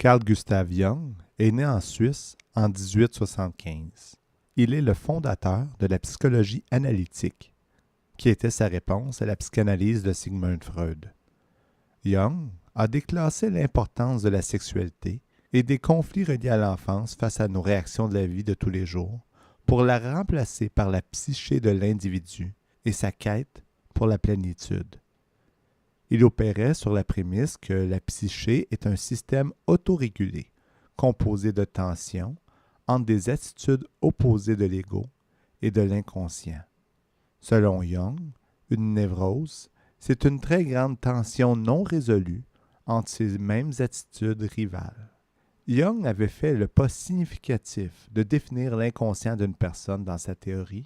Carl Gustav Jung est né en Suisse en 1875. Il est le fondateur de la psychologie analytique, qui était sa réponse à la psychanalyse de Sigmund Freud. Jung a déclassé l'importance de la sexualité et des conflits reliés à l'enfance face à nos réactions de la vie de tous les jours pour la remplacer par la psyché de l'individu et sa quête pour la plénitude. Il opérait sur la prémisse que la psyché est un système autorégulé, composé de tensions entre des attitudes opposées de l'ego et de l'inconscient. Selon Jung, une névrose, c'est une très grande tension non résolue entre ces mêmes attitudes rivales. Jung avait fait le pas significatif de définir l'inconscient d'une personne dans sa théorie.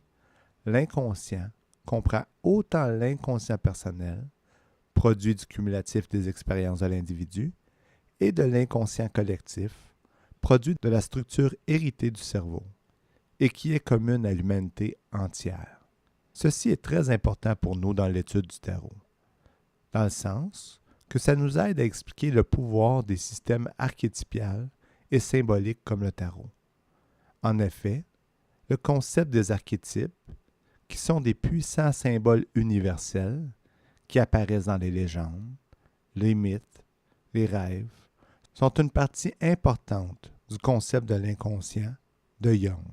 L'inconscient comprend autant l'inconscient personnel, produit du cumulatif des expériences de l'individu, et de l'inconscient collectif, produit de la structure héritée du cerveau, et qui est commune à l'humanité entière. Ceci est très important pour nous dans l'étude du tarot, dans le sens que ça nous aide à expliquer le pouvoir des systèmes archétypales et symboliques comme le tarot. En effet, le concept des archétypes, qui sont des puissants symboles universels qui apparaissent dans les légendes, les mythes, les rêves, sont une partie importante du concept de l'inconscient de Jung.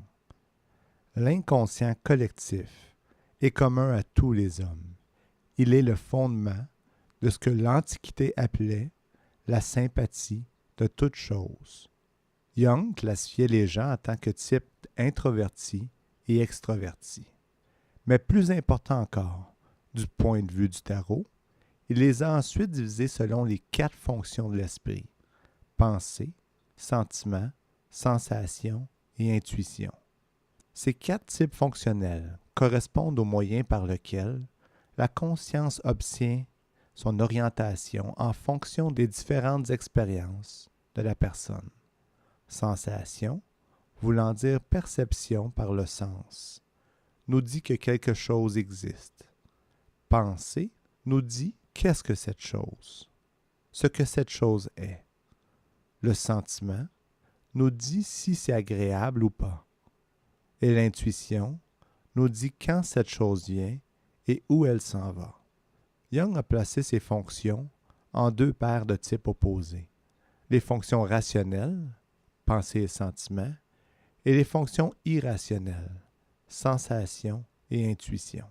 L'inconscient collectif est commun à tous les hommes. Il est le fondement de ce que l'Antiquité appelait la sympathie de toute chose. Jung classifiait les gens en tant que types introvertis et extrovertis. Mais plus important encore, du point de vue du tarot, il les a ensuite divisés selon les 4 fonctions de l'esprit: pensée, sentiment, sensation et intuition. Ces 4 types fonctionnels correspondent aux moyens par lesquels la conscience obtient son orientation en fonction des différentes expériences de la personne. Sensation, voulant dire perception par le sens, nous dit que quelque chose existe. Pensée nous dit qu'est-ce que cette chose, ce que cette chose est. Le sentiment nous dit si c'est agréable ou pas. Et l'intuition nous dit quand cette chose vient et où elle s'en va. Jung a placé ces fonctions en 2 paires de types opposés: les fonctions rationnelles, pensée et sentiment, et les fonctions irrationnelles, sensation et intuition,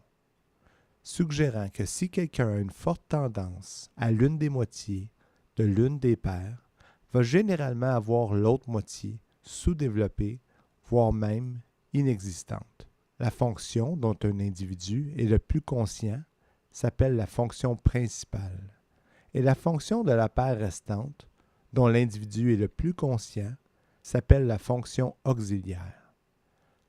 suggérant que si quelqu'un a une forte tendance à l'une des moitiés de l'une des paires, va généralement avoir l'autre moitié sous-développée, voire même inexistante. La fonction dont un individu est le plus conscient s'appelle la fonction principale, et la fonction de la paire restante, dont l'individu est le plus conscient, s'appelle la fonction auxiliaire.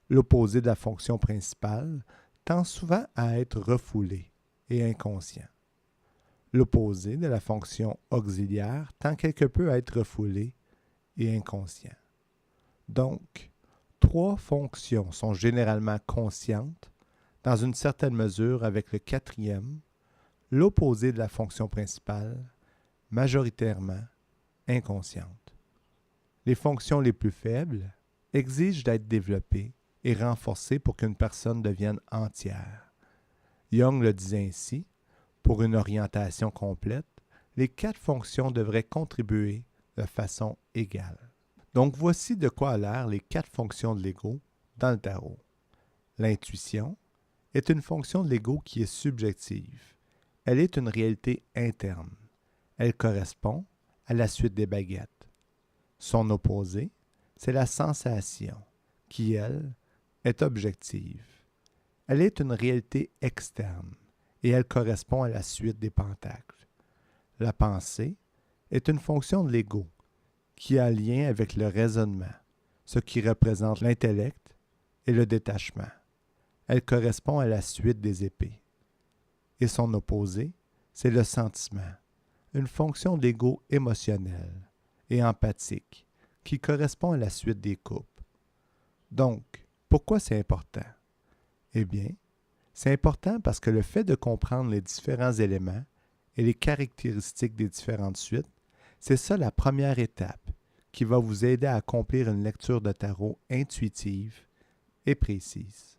L'opposé de la fonction principale tend souvent à être refoulé et inconscient. L'opposé de la fonction auxiliaire tend quelque peu à être refoulé et inconscient. Donc, 3 fonctions sont généralement conscientes, dans une certaine mesure avec le 4e, l'opposé de la fonction principale, majoritairement inconsciente. Les fonctions les plus faibles exigent d'être développées et renforcées pour qu'une personne devienne entière. Jung le disait ainsi: pour une orientation complète, les 4 fonctions devraient contribuer de façon égale. Donc voici de quoi a l'air les 4 fonctions de l'ego dans le tarot. L'intuition est une fonction de l'ego qui est subjective. Elle est une réalité interne. Elle correspond à la suite des baguettes. Son opposé, c'est la sensation, qui, elle, est objective. Elle est une réalité externe et elle correspond à la suite des pentacles. La pensée est une fonction de l'ego qui a lien avec le raisonnement, ce qui représente l'intellect et le détachement. Elle correspond à la suite des épées. Et son opposé, c'est le sentiment, une fonction de l'ego émotionnel et empathique qui correspond à la suite des coupes. Donc, pourquoi c'est important? Eh bien, c'est important parce que le fait de comprendre les différents éléments et les caractéristiques des différentes suites, c'est ça la première étape qui va vous aider à accomplir une lecture de tarot intuitive et précise.